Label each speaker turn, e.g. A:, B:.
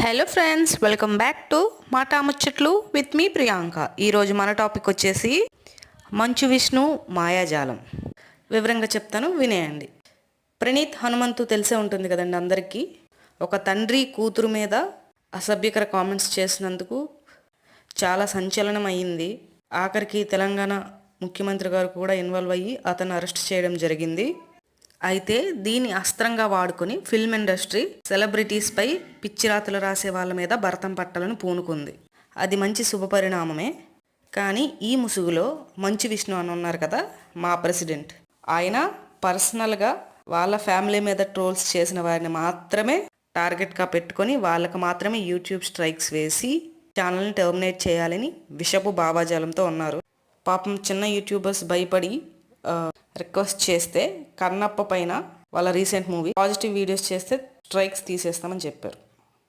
A: Hello friends, welcome back to మాటా ముచ్చట్లు with me Priyanka. ఈరోజు మన టాపిక్ వచ్చేసి మంచు విష్ణు మాయాజాలం. వివరంగా చెప్తాను, వినేయండి. ప్రణీత్ హనుమంతు తెలిసే ఉంటుంది కదండి అందరికీ. ఒక తండ్రి కూతురు మీద అసభ్యకర కామెంట్స్ చేసినందుకు చాలా సంచలనం అయ్యింది. ఆఖరికి తెలంగాణ ముఖ్యమంత్రి గారు కూడా ఇన్వాల్వ్ అయ్యి అతను అరెస్ట్ చేయడం జరిగింది. అయితే దీన్ని అస్త్రంగా వాడుకొని ఫిల్మ్ ఇండస్ట్రీ సెలబ్రిటీస్పై పిచ్చిరాతలు రాసే వాళ్ళ మీద భరతం పట్టాలని పూనుకుంది. అది మంచి శుభపరిణామమే. కానీ ఈ ముసుగులో మంచు విష్ణు అని ఉన్నారు కదా, మా ప్రెసిడెంట్, ఆయన పర్సనల్గా వాళ్ళ ఫ్యామిలీ మీద ట్రోల్స్ చేసిన వారిని మాత్రమే టార్గెట్గా పెట్టుకొని వాళ్ళకి మాత్రమే యూట్యూబ్ స్ట్రైక్స్ వేసి ఛానల్ని టర్మినేట్ చేయాలని విషపు భావాజాలంతో ఉన్నారు. పాపం చిన్న యూట్యూబర్స్ భయపడి రిక్వెస్ట్ చేస్తే కన్నప్ప పైన వాళ్ళ రీసెంట్ మూవీ పాజిటివ్ వీడియోస్ చేస్తే స్ట్రైక్స్ తీసేస్తామని చెప్పారు.